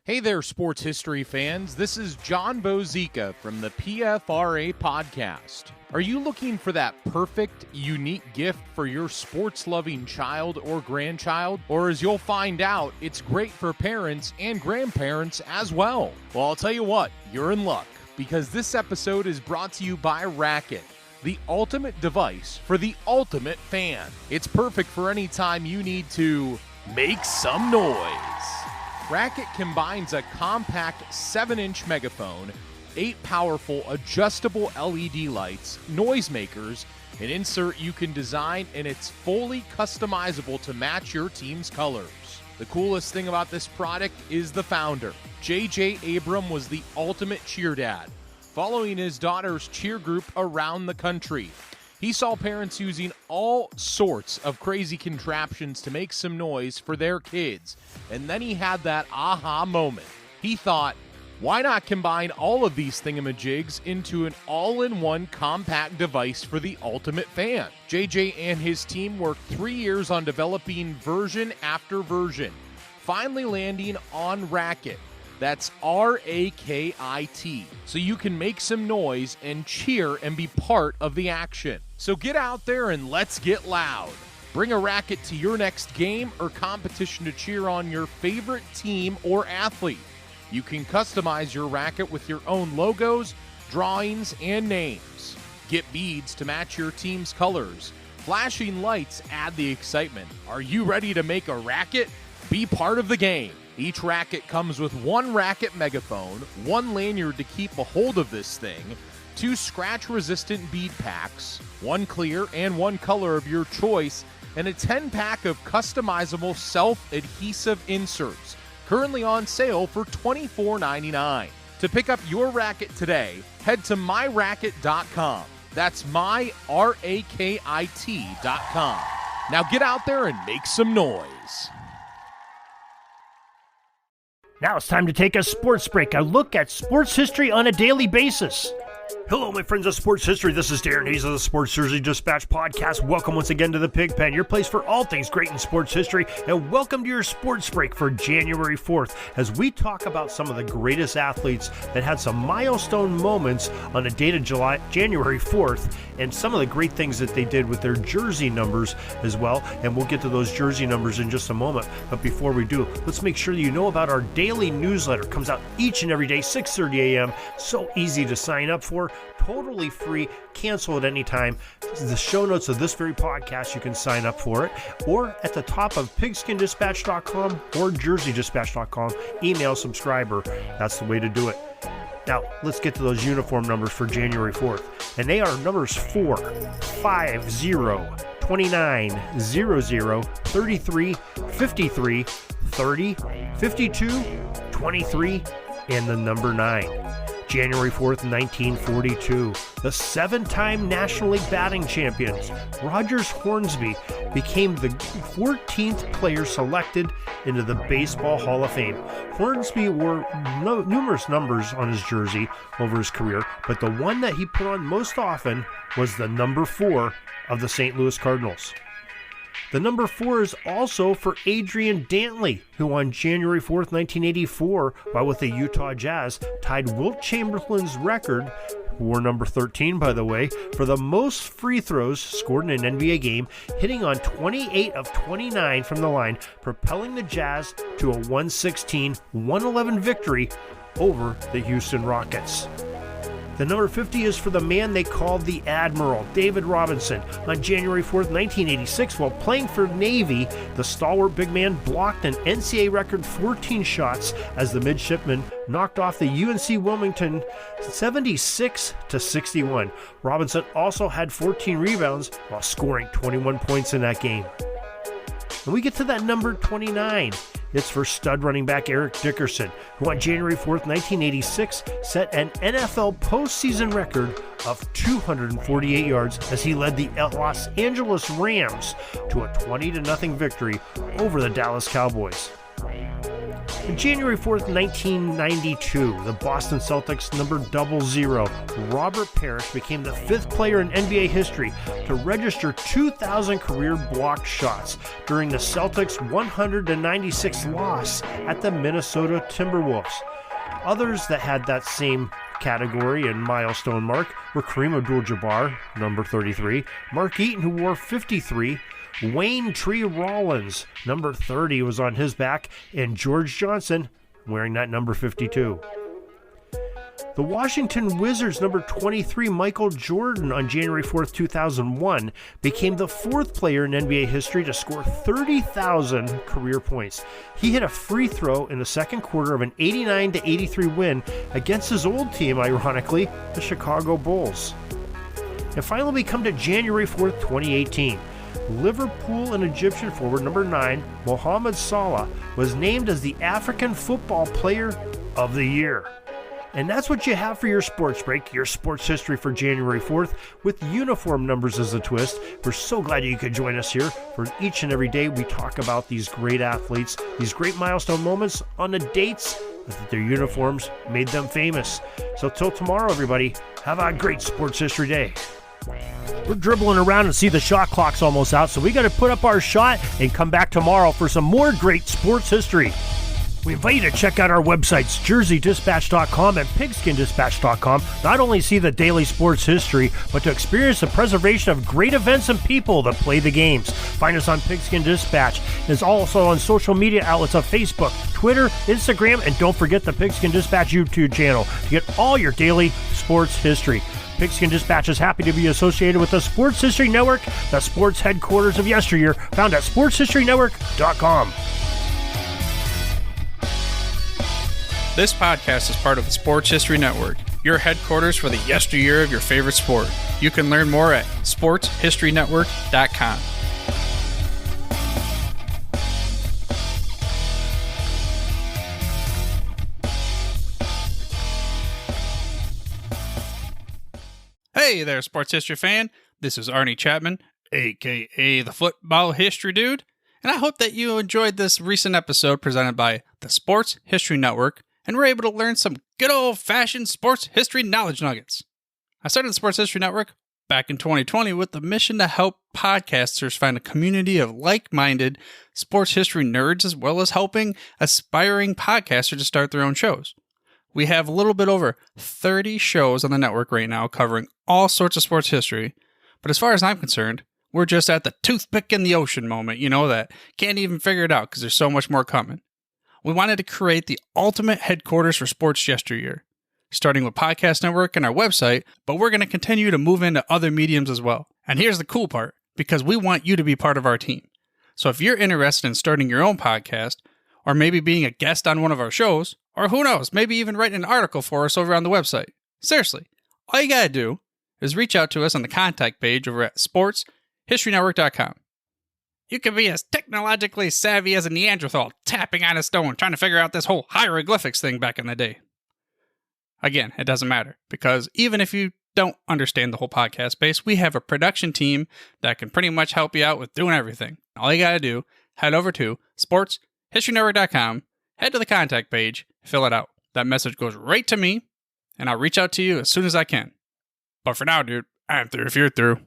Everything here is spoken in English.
Hey there, sports history fans. This is John Bozica from the PFRA podcast. Are you looking for that perfect, unique gift for your sports-loving child or grandchild? Or as you'll find out, it's great for parents and grandparents as well. Well, I'll tell you what, you're in luck, because this episode is brought to you by Racket, the ultimate device for the ultimate fan. It's perfect for any time you need to make some noise. Racket combines a compact 7-inch megaphone, 8 powerful adjustable LED lights, noisemakers, an insert you can design, and it's fully customizable to match your team's colors. The coolest thing about this product is the founder. J.J. Abram was the ultimate cheer dad, following his daughter's cheer group around the country. He saw parents using all sorts of crazy contraptions to make some noise for their kids, and then he had that aha moment. He thought, why not combine all of these thingamajigs into an all-in-one compact device for the ultimate fan? JJ and his team worked 3 years on developing version after version, finally landing on Racket. That's R-A-K-I-T, so you can make some noise and cheer and be part of the action. So get out there and let's get loud. Bring a Racket to your next game or competition to cheer on your favorite team or athlete. You can customize your Racket with your own logos, drawings, and names. Get beads to match your team's colors. Flashing lights add the excitement. Are you ready to make a Racket? Be part of the game. Each Racket comes with 1 Racket megaphone, 1 lanyard to keep a hold of this thing, 2 scratch-resistant bead packs, 1 clear and 1 color of your choice, and a 10-pack of customizable self-adhesive inserts, currently on sale for $24.99. To pick up your Racket today, head to myracket.com. That's myracket.com. Now get out there and make some noise. Now it's time to take a sports break, a look at sports history on a daily basis. Hello, my friends of sports history. This is Darren Hayes of the Sports Jersey Dispatch podcast. Welcome once again to the Pig Pen, your place for all things great in sports history, and welcome to your sports break for January 4th as we talk about some of the greatest athletes that had some milestone moments on the date of January 4th, and some of the great things that they did with their jersey numbers as well, and we'll get to those jersey numbers in just a moment. But before we do, let's make sure that you know about our daily newsletter. It comes out each and every day, 6:30 a.m. So easy to sign up for. Totally free, cancel at any time. The show notes of this very podcast, you can sign up for it, or at the top of pigskindispatch.com or jerseydispatch.com, email subscriber. That's the way to do it. Now, let's get to those uniform numbers for January 4th. And they are numbers 4, 5, 0, 29, 00, 33, 53, 30, 52, 23, and the number 9. January 4th, 1942, the 7-time National League batting champions, Rogers Hornsby, became the 14th player selected into the Baseball Hall of Fame. Hornsby wore numerous numbers on his jersey over his career, but the one that he put on most often was the number 4 of the St. Louis Cardinals. The number 4 is also for Adrian Dantley, who on January 4th, 1984, while with the Utah Jazz, tied Wilt Chamberlain's record, who wore number 13, by the way, for the most free throws scored in an NBA game, hitting on 28 of 29 from the line, propelling the Jazz to a 116-111 victory over the Houston Rockets. The number 50 is for the man they called the Admiral, David Robinson. On January 4th, 1986, while playing for Navy, the stalwart big man blocked an NCAA record 14 shots as the midshipman knocked off the UNC Wilmington 76-61. Robinson also had 14 rebounds while scoring 21 points in that game. And we get to that number 29. It's for stud running back Eric Dickerson, who on January 4th, 1986, set an NFL postseason record of 248 yards as he led the Los Angeles Rams to a 20-0 victory over the Dallas Cowboys. On January 4th, 1992, the Boston Celtics number 00, Robert Parrish, became the 5th player in NBA history to register 2,000 career blocked shots during the Celtics' 196 loss at the Minnesota Timberwolves. Others that had that same category and milestone mark were Kareem Abdul-Jabbar, number 33, Mark Eaton, who wore 53, Wayne Tree Rollins, number 30, was on his back, and George Johnson, wearing that number 52. The Washington Wizards' number 23, Michael Jordan, on January 4th, 2001, became the 4th player in NBA history to score 30,000 career points. He hit a free throw in the second quarter of an 89-83 win against his old team, ironically, the Chicago Bulls. And finally, we come to January 4th, 2018. Liverpool and Egyptian forward number 9, Mohamed Salah, was named as the African Football Player of the Year. And that's what you have for your sports break, your sports history for January 4th, with uniform numbers as a twist. We're so glad you could join us here. For each and every day, we talk about these great athletes, these great milestone moments on the dates that their uniforms made them famous. So till tomorrow, everybody, have a great sports history day. We're dribbling around and see the shot clock's almost out, so we got to put up our shot and come back tomorrow for some more great sports history. We invite you to check out our websites, jerseydispatch.com and pigskindispatch.com, not only see the daily sports history, but to experience the preservation of great events and people that play the games. Find us on Pigskin Dispatch. It's also on social media outlets of Facebook, Twitter, Instagram, and don't forget the Pigskin Dispatch YouTube channel to get all your daily sports history. Pigskin Dispatch is happy to be associated with the Sports History Network, the sports headquarters of yesteryear, found at sportshistorynetwork.com. This podcast is part of the Sports History Network, your headquarters for the yesteryear of your favorite sport. You can learn more at sportshistorynetwork.com. Hey there, sports history fan. This is Arnie Chapman, aka the Football History Dude, and I hope that you enjoyed this recent episode presented by the Sports History Network and were able to learn some good old-fashioned sports history knowledge nuggets. I started the Sports History Network back in 2020 with the mission to help podcasters find a community of like-minded sports history nerds, as well as helping aspiring podcasters to start their own shows. We have a little bit over 30 shows on the network right now covering all sorts of sports history, but as far as I'm concerned, we're just at the toothpick in the ocean moment, that can't even figure it out because there's so much more coming. We wanted to create the ultimate headquarters for sports yesteryear, starting with Podcast Network and our website, but we're going to continue to move into other mediums as well. And here's the cool part, because we want you to be part of our team. So if you're interested in starting your own podcast, or maybe being a guest on one of our shows, or who knows, maybe even writing an article for us over on the website. Seriously, all you gotta do is reach out to us on the contact page over at sportshistorynetwork.com. You can be as technologically savvy as a Neanderthal tapping on a stone trying to figure out this whole hieroglyphics thing back in the day. Again, it doesn't matter, because even if you don't understand the whole podcast space, we have a production team that can pretty much help you out with doing everything. All you gotta do, head over to sportshistorynetwork.com, head to the contact page, fill it out. That message goes right to me, and I'll reach out to you as soon as I can. But for now, dude, I'm through if you're through.